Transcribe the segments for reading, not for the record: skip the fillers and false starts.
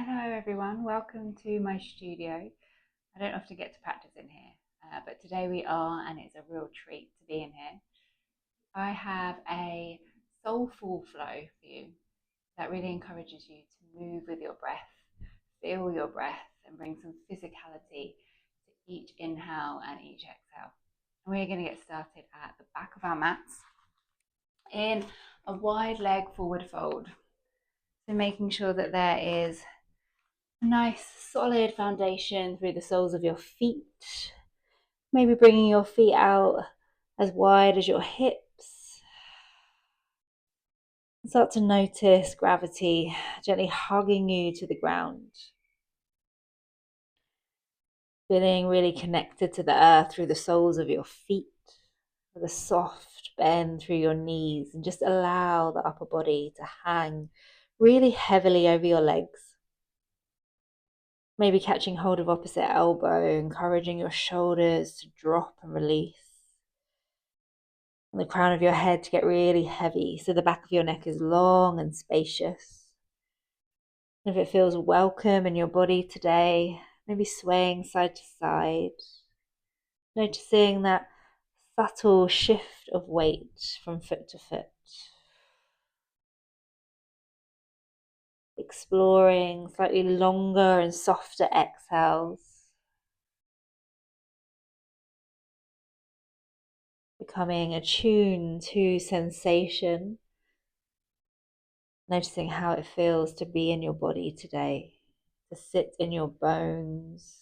Hello everyone, welcome to my studio. I don't often get to practice in here, but today we are, and it's a real treat to be in here. I have a soulful flow for you that really encourages you to move with your breath, feel your breath, and bring some physicality to each inhale and each exhale. And we're going to get started at the back of our mats in a wide leg forward fold. So making sure that there is a nice solid foundation through the soles of your feet. Maybe bringing your feet out as wide as your hips. Start to notice gravity gently hugging you to the ground. Feeling really connected to the earth through the soles of your feet, with a soft bend through your knees, and just allow the upper body to hang really heavily over your legs. Maybe catching hold of opposite elbow, encouraging your shoulders to drop and release. And the crown of your head to get really heavy, so the back of your neck is long and spacious. And if it feels welcome in your body today, maybe swaying side to side, noticing that subtle shift of weight from foot to foot. Exploring slightly longer and softer exhales. Becoming attuned to sensation. Noticing how it feels to be in your body today, to sit in your bones.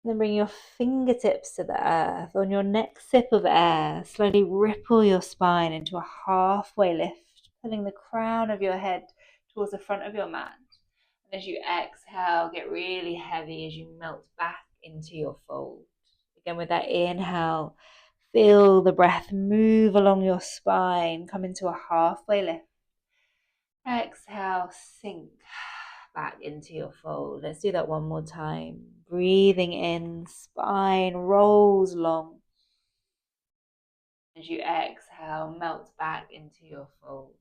Then bring your fingertips to the earth. On your next sip of air, slowly ripple your spine into a halfway lift, pulling the crown of your head towards the front of your mat. And as you exhale, get really heavy as you melt back into your fold. Again, with that inhale, feel the breath move along your spine, come into a halfway lift. Exhale, sink back into your fold. Let's do that one more time. Breathing in, spine rolls long. As you exhale, melt back into your fold.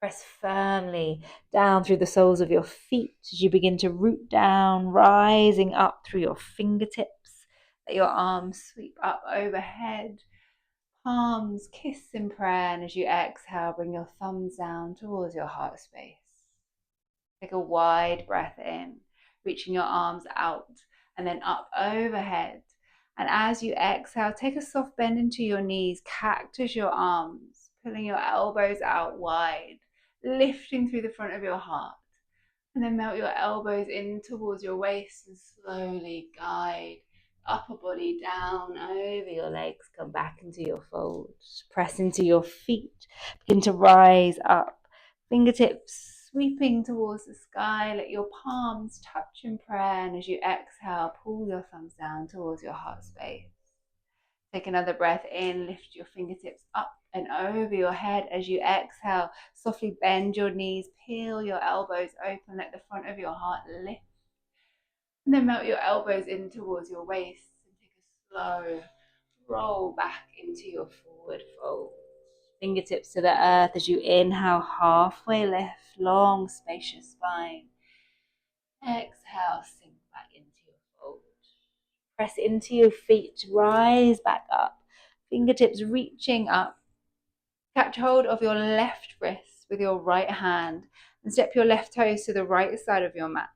Press firmly down through the soles of your feet as you begin to root down, rising up through your fingertips. Let your arms sweep up overhead. Palms kiss in prayer, and as you exhale, bring your thumbs down towards your heart space. Take a wide breath in, reaching your arms out and then up overhead. And as you exhale, take a soft bend into your knees, cactus your arms, pulling your elbows out wide, lifting through the front of your heart. And then melt your elbows in towards your waist and slowly guide upper body down over your legs. Come back into your fold. Press into your feet. Begin to rise up. Fingertips sweeping towards the sky. Let your palms touch in prayer. And as you exhale, pull your thumbs down towards your heart space. Take another breath in, lift your fingertips up and over your head. As you exhale, softly bend your knees, peel your elbows open, let the front of your heart lift. And then melt your elbows in towards your waist and take a slow roll back into your forward fold. Fingertips to the earth as you inhale, halfway lift, long, spacious spine. Exhale, sink back into your fold. Press into your feet, rise back up. Fingertips reaching up. Catch hold of your left wrist with your right hand and step your left toes to the right side of your mat.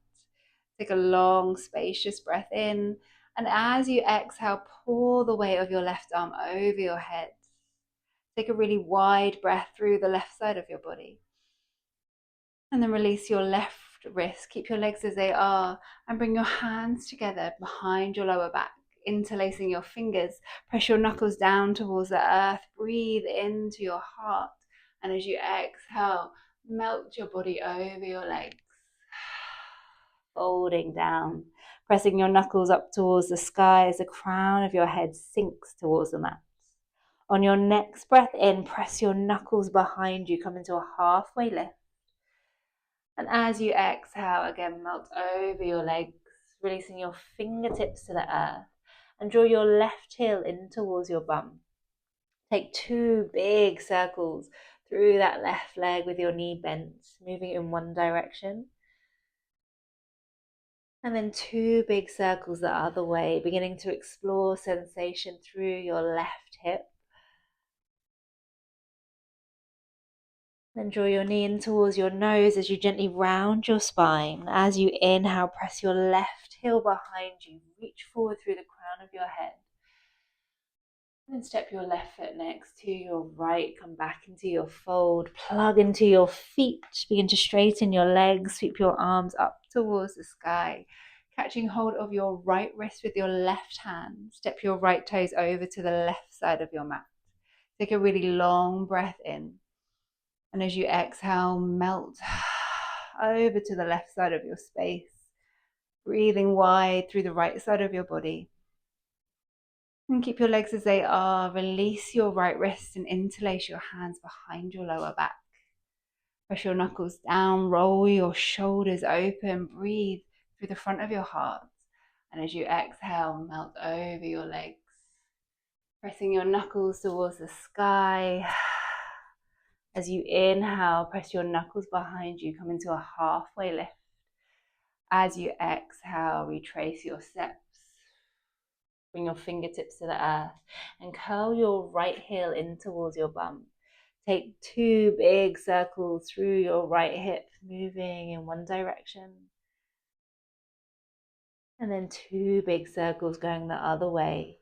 Take a long, spacious breath in. And as you exhale, pull the weight of your left arm over your head. Take a really wide breath through the left side of your body. And then release your left wrist. Keep your legs as they are and bring your hands together behind your lower back, interlacing your fingers. Press your knuckles down towards the earth. Breathe into your heart. And as you exhale, melt your body over your legs. Folding down, pressing your knuckles up towards the sky as the crown of your head sinks towards the mat. On your next breath in, press your knuckles behind you, come into a halfway lift. And as you exhale, again, melt over your legs, releasing your fingertips to the earth. And draw your left heel in towards your bum. Take 2 big circles through that left leg with your knee bent, moving in one direction. And then 2 big circles the other way, beginning to explore sensation through your left hip. Then draw your knee in towards your nose as you gently round your spine. As you inhale, press your left heel behind you. Reach forward through the crown of your head. And then step your left foot next to your right. Come back into your fold. Plug into your feet. Begin to straighten your legs. Sweep your arms up towards the sky. Catching hold of your right wrist with your left hand. Step your right toes over to the left side of your mat. Take a really long breath in. And as you exhale, melt over to the left side of your space. Breathing wide through the right side of your body. And keep your legs as they are. Release your right wrist and interlace your hands behind your lower back. Press your knuckles down, roll your shoulders open, breathe through the front of your heart. And as you exhale, melt over your legs. Pressing your knuckles towards the sky. As you inhale, press your knuckles behind you, come into a halfway lift. As you exhale, retrace your steps. Bring your fingertips to the earth and curl your right heel in towards your bum. Take 2 big circles through your right hip, moving in one direction. And then 2 big circles going the other way,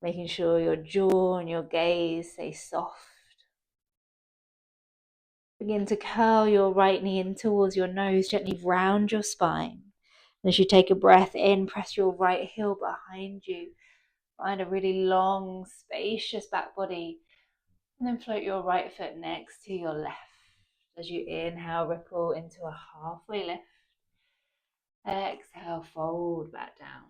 making sure your jaw and your gaze stay soft. Begin to curl your right knee in towards your nose, gently round your spine. And as you take a breath in, press your right heel behind you. Find a really long, spacious back body. And then float your right foot next to your left. As you inhale, ripple into a halfway lift. Exhale, fold back down.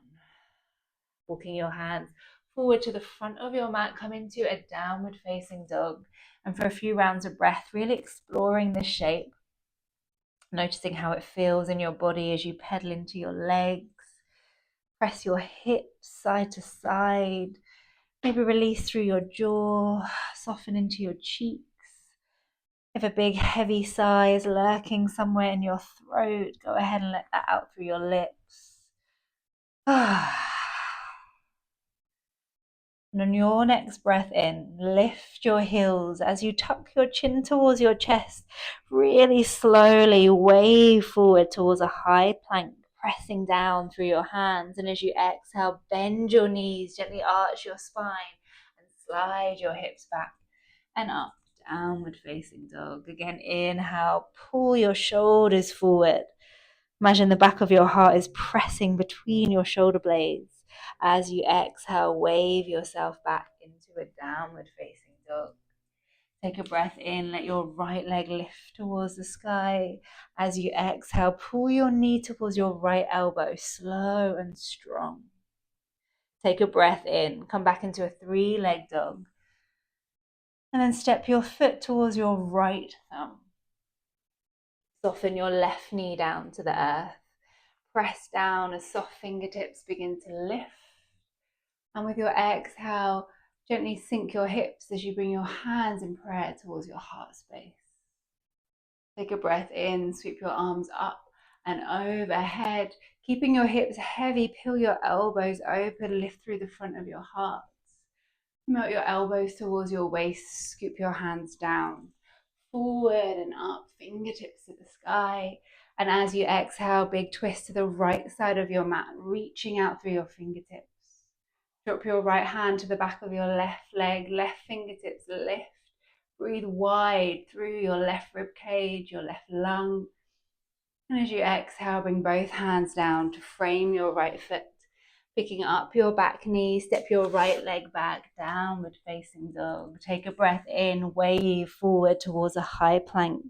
Walking your hands forward to the front of your mat, come into a downward facing dog. And for a few rounds of breath, really exploring this shape. Noticing how it feels in your body as you pedal into your legs. Press your hips side to side. Maybe release through your jaw, soften into your cheeks. If a big heavy sigh is lurking somewhere in your throat, go ahead and let that out through your lips. And on your next breath in, lift your heels as you tuck your chin towards your chest. Really slowly wave forward towards a high plank, pressing down through your hands. And as you exhale, bend your knees, gently arch your spine and slide your hips back and up. Downward facing dog. Again, inhale, pull your shoulders forward. Imagine the back of your heart is pressing between your shoulder blades. As you exhale, wave yourself back into a downward facing dog. Take a breath in, let your right leg lift towards the sky. As you exhale, pull your knee towards your right elbow, slow and strong. Take a breath in, come back into a 3-leg dog. And then step your foot towards your right thumb. Soften your left knee down to the earth. Press down as soft fingertips begin to lift. And with your exhale, gently sink your hips as you bring your hands in prayer towards your heart space. Take a breath in, sweep your arms up and overhead. Keeping your hips heavy, peel your elbows open, lift through the front of your heart. Melt your elbows towards your waist, scoop your hands down. Forward and up, fingertips to the sky. And as you exhale, big twist to the right side of your mat, reaching out through your fingertips. Drop your right hand to the back of your left leg, left fingertips lift. Breathe wide through your left rib cage, your left lung. And as you exhale, bring both hands down to frame your right foot. Picking up your back knee, step your right leg back, downward facing dog. Take a breath in, wave forward towards a high plank.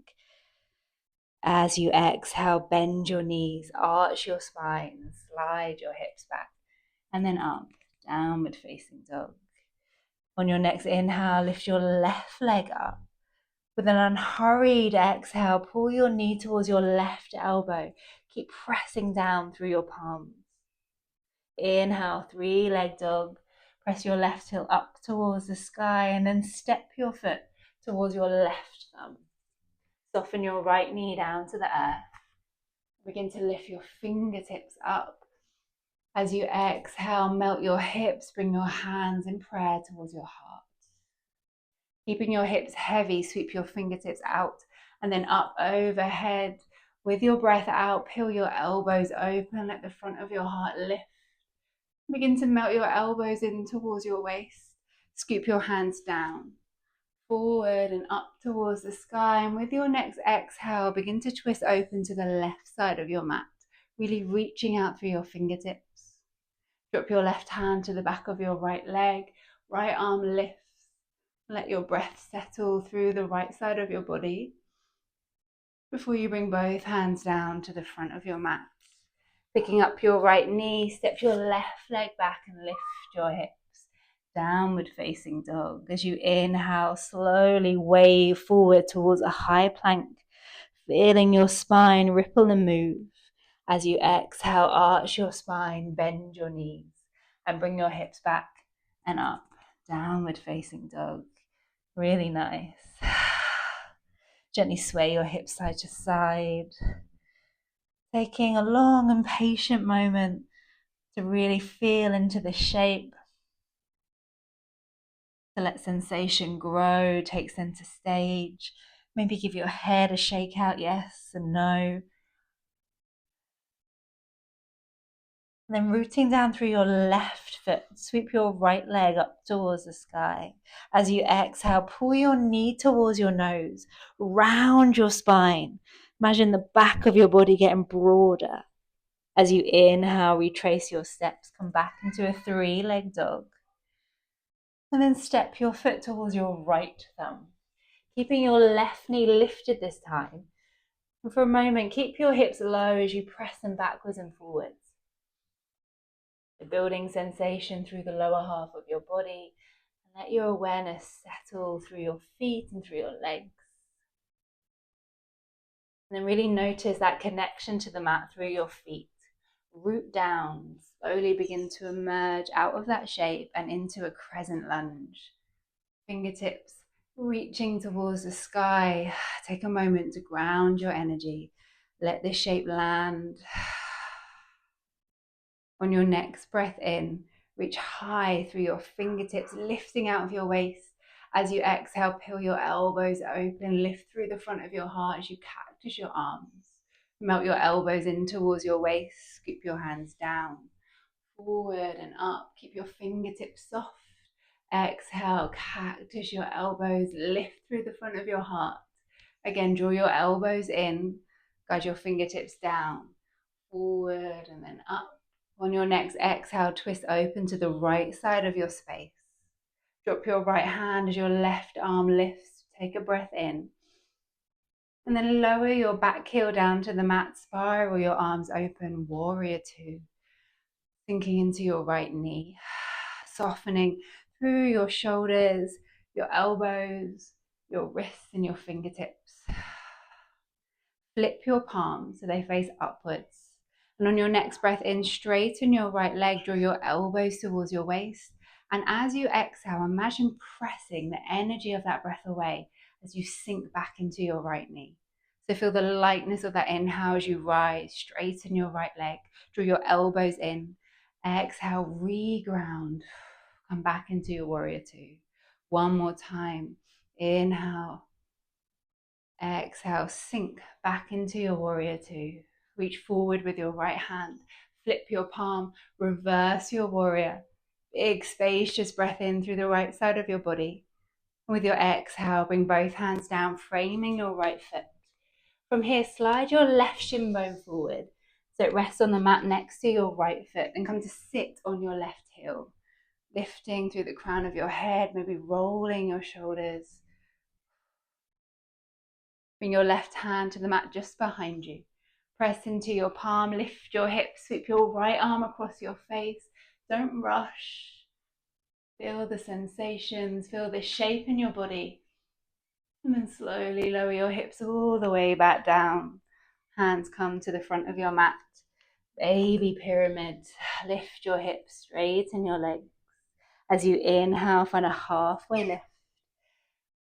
As you exhale, bend your knees, arch your spine, slide your hips back, and then up, downward facing dog. On your next inhale, lift your left leg up. With an unhurried exhale, pull your knee towards your left elbow. Keep pressing down through your palms. Inhale, 3-leg dog. Press your left heel up towards the sky and then step your foot towards your left thumb. Soften your right knee down to the earth. Begin to lift your fingertips up. As you exhale, melt your hips, bring your hands in prayer towards your heart. Keeping your hips heavy, sweep your fingertips out and then up overhead. With your breath out, peel your elbows open, let the front of your heart lift. Begin to melt your elbows in towards your waist. Scoop your hands down, forward and up towards the sky. And with your next exhale, begin to twist open to the left side of your mat, really reaching out through your fingertips. Drop your left hand to the back of your right leg, right arm lifts. Let your breath settle through the right side of your body before you bring both hands down to the front of your mat. Picking up your right knee, step your left leg back and lift your hips. Downward facing dog. As you inhale, slowly wave forward towards a high plank, feeling your spine ripple and move. As you exhale, arch your spine, bend your knees, and bring your hips back and up. Downward facing dog. Really nice. Gently sway your hips side to side. Taking a long and patient moment to really feel into the shape. To let sensation grow, take center stage. Maybe give your head a shake out, yes and no. And then rooting down through your left foot, sweep your right leg up towards the sky. As you exhale, pull your knee towards your nose, round your spine. Imagine the back of your body getting broader. As you inhale, retrace your steps, come back into a 3-leg dog. And then step your foot towards your right thumb, keeping your left knee lifted this time. And for a moment, keep your hips low as you press them backwards and forwards. The building sensation through the lower half of your body, and let your awareness settle through your feet and through your legs. And then really notice that connection to the mat through your feet. Root down, slowly begin to emerge out of that shape and into a crescent lunge. Fingertips reaching towards the sky. Take a moment to ground your energy. Let this shape land. On your next breath in, reach high through your fingertips, lifting out of your waist. As you exhale, peel your elbows open, lift through the front of your heart as you cactus your arms. Melt your elbows in towards your waist, scoop your hands down, forward and up. Keep your fingertips soft. Exhale, cactus your elbows, lift through the front of your heart. Again, draw your elbows in, guide your fingertips down, forward and then up. On your next exhale, twist open to the right side of your space. Drop your right hand as your left arm lifts. Take a breath in. And then lower your back heel down to the mat, spiral your arms open, warrior 2. Sinking into your right knee, softening through your shoulders, your elbows, your wrists and your fingertips. Flip your palms so they face upwards. And on your next breath in, straighten your right leg, draw your elbows towards your waist. And as you exhale, imagine pressing the energy of that breath away as you sink back into your right knee. So feel the lightness of that inhale as you rise, straighten your right leg, draw your elbows in. Exhale, reground. Come back into your warrior 2. One more time. Inhale. Exhale, sink back into your warrior 2. Reach forward with your right hand. Flip your palm. Reverse your warrior. Big spacious breath in through the right side of your body. With your exhale, bring both hands down, framing your right foot. From here, slide your left shin bone forward so it rests on the mat next to your right foot, and come to sit on your left heel, lifting through the crown of your head, maybe rolling your shoulders. Bring your left hand to the mat just behind you. Press into your palm, lift your hips, sweep your right arm across your face. Don't rush. Feel the sensations, feel the shape in your body. And then slowly lower your hips all the way back down. Hands come to the front of your mat. Baby pyramid. Lift your hips, straighten your legs. As you inhale, find a halfway lift.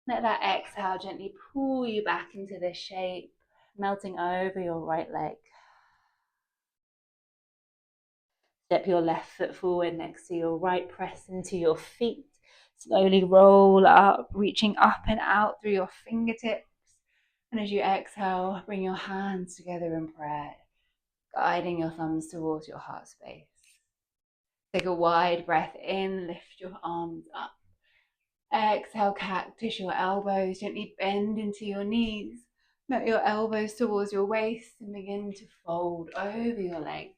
Let that exhale gently pull you back into this shape, melting over your right leg. Step your left foot forward next to your right, press into your feet. Slowly roll up, reaching up and out through your fingertips. And as you exhale, bring your hands together in prayer, guiding your thumbs towards your heart space. Take a wide breath in, lift your arms up. Exhale, cactus your elbows, gently bend into your knees. Melt your elbows towards your waist and begin to fold over your legs.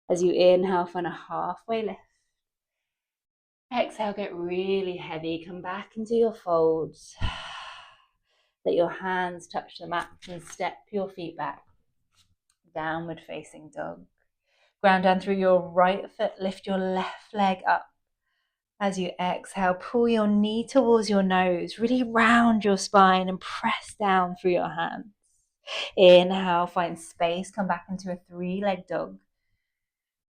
As you inhale, find a halfway lift. Exhale, get really heavy. Come back into your folds. Let your hands touch the mat and step your feet back. Downward facing dog. Ground down through your right foot. Lift your left leg up. As you exhale, pull your knee towards your nose. Really round your spine and press down through your hands. Inhale, find space. Come back into a 3-leg dog.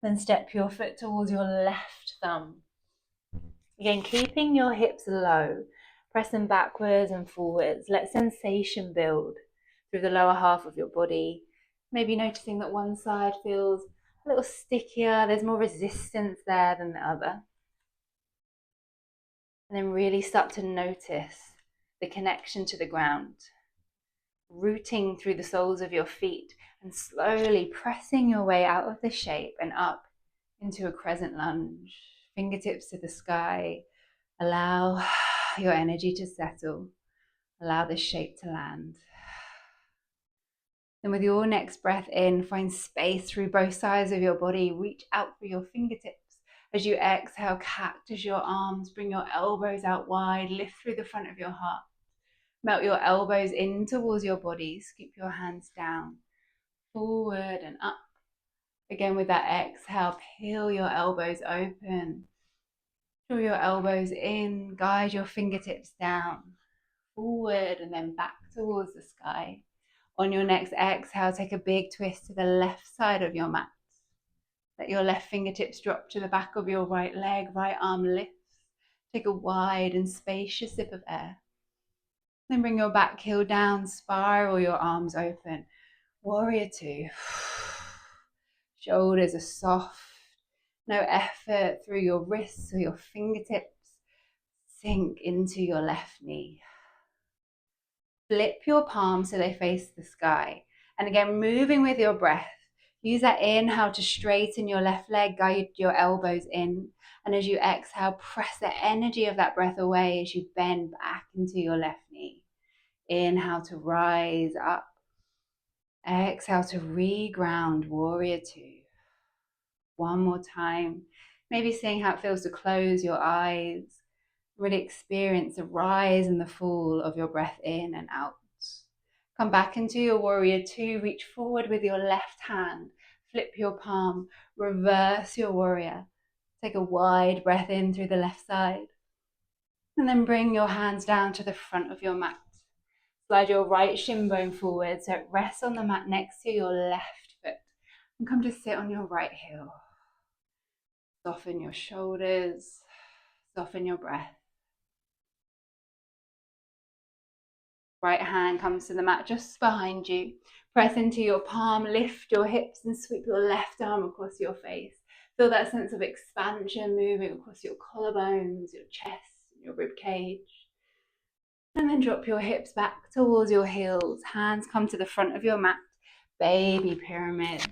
Then step your foot towards your left thumb. Again, keeping your hips low, pressing backwards and forwards. Let sensation build through the lower half of your body. Maybe noticing that one side feels a little stickier, there's more resistance there than the other. And then really start to notice the connection to the ground, rooting through the soles of your feet and slowly pressing your way out of the shape and up into a crescent lunge. Fingertips to the sky. Allow your energy to settle. Allow this shape to land. Then with your next breath in, find space through both sides of your body. Reach out for your fingertips. As you exhale, cactus your arms. Bring your elbows out wide. Lift through the front of your heart. Melt your elbows in towards your body. Scoop your hands down. Forward and up. Again with that exhale, peel your elbows open. Draw your elbows in, guide your fingertips down, forward and then back towards the sky. On your next exhale, take a big twist to the left side of your mat. Let your left fingertips drop to the back of your right leg, right arm lifts. Take a wide and spacious sip of air. Then bring your back heel down, spiral your arms open. Warrior 2. Shoulders are soft. No effort through your wrists or your fingertips. Sink into your left knee. Flip your palms so they face the sky. And again, moving with your breath. Use that inhale to straighten your left leg, guide your elbows in. And as you exhale, press the energy of that breath away as you bend back into your left knee. Inhale to rise up. Exhale to reground, warrior 2. One more time. Maybe seeing how it feels to close your eyes. Really experience the rise and the fall of your breath in and out. Come back into your warrior 2. Reach forward with your left hand. Flip your palm. Reverse your warrior. Take a wide breath in through the left side. And then bring your hands down to the front of your mat. Slide your right shin bone forward so it rests on the mat next to your left foot. And come to sit on your right heel. Soften your shoulders. Soften your breath. Right hand comes to the mat just behind you. Press into your palm, lift your hips and sweep your left arm across your face. Feel that sense of expansion moving across your collarbones, your chest, your rib cage. And then drop your hips back towards your heels. Hands come to the front of your mat. Baby pyramid.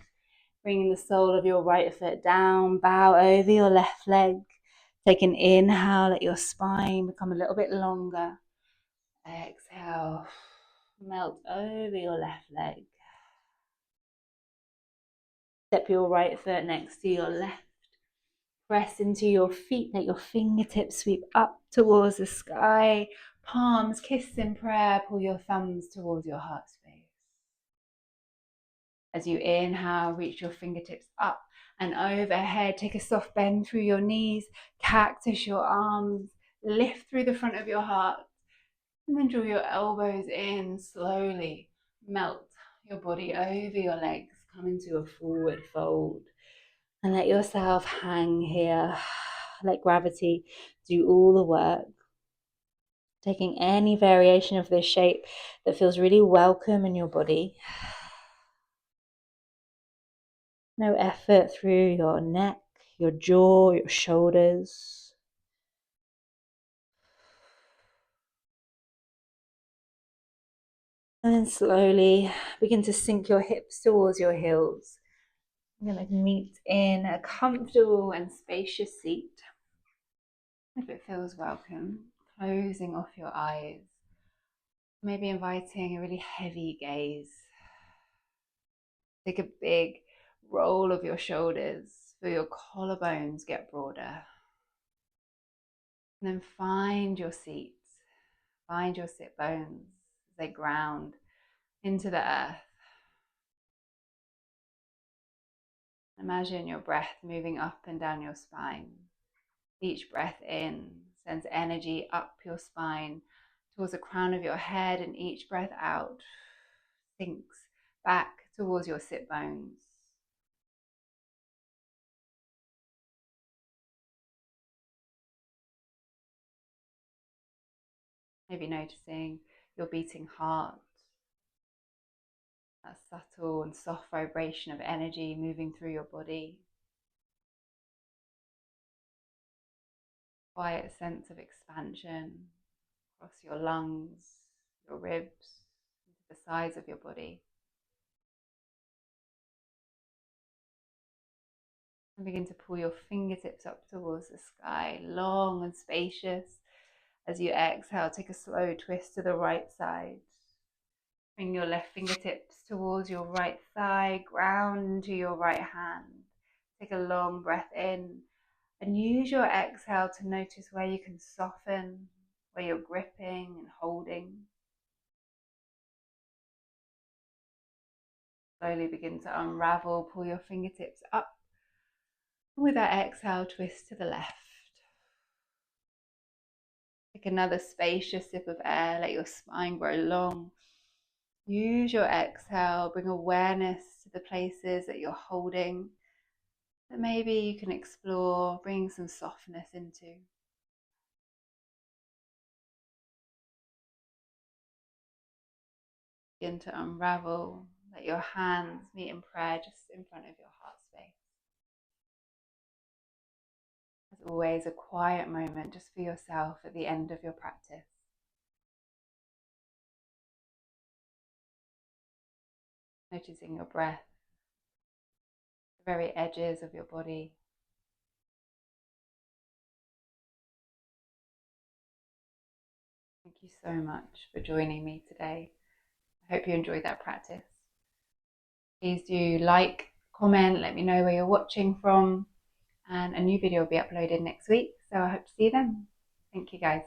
Bringing the sole of your right foot down, bow over your left leg. Take an inhale, let your spine become a little bit longer. Exhale, melt over your left leg. Step your right foot next to your left. Press into your feet, let your fingertips sweep up towards the sky. Palms kiss in prayer, pull your thumbs towards your heart space. As you inhale, reach your fingertips up and overhead. Take a soft bend through your knees, cactus your arms, lift through the front of your heart. And then draw your elbows in slowly. Melt your body over your legs. Come into a forward fold. And let yourself hang here. Let gravity do all the work. Taking any variation of this shape that feels really welcome in your body. No effort through your neck, your jaw, your shoulders. And then slowly begin to sink your hips towards your heels. I'm going to meet in a comfortable and spacious seat. If it feels welcome, closing off your eyes. Maybe inviting a really heavy gaze. Take a big roll of your shoulders, feel your collarbones get broader. And then find your seat, find your sit bones as they ground into the earth. Imagine your breath moving up and down your spine. Each breath in sends energy up your spine towards the crown of your head, and each breath out sinks back towards your sit bones. Maybe noticing your beating heart, that subtle and soft vibration of energy moving through your body. Quiet sense of expansion across your lungs, your ribs, into the sides of your body. And begin to pull your fingertips up towards the sky, long and spacious. As you exhale, take a slow twist to the right side. Bring your left fingertips towards your right thigh, ground into your right hand. Take a long breath in and use your exhale to notice where you can soften, where you're gripping and holding. Slowly begin to unravel, pull your fingertips up. With that exhale, twist to the left. Take another spacious sip of air, let your spine grow long. Use your exhale, bring awareness to the places that you're holding, that maybe you can explore, bringing some softness into. Begin to unravel, let your hands meet in prayer just in front of your heart space. As always, a quiet moment just for yourself at the end of your practice. Noticing your breath, the very edges of your body. Thank you so much for joining me today. I hope you enjoyed that practice. Please do like, comment, let me know where you're watching from, and a new video will be uploaded next week, so I hope to see you then. Thank you guys.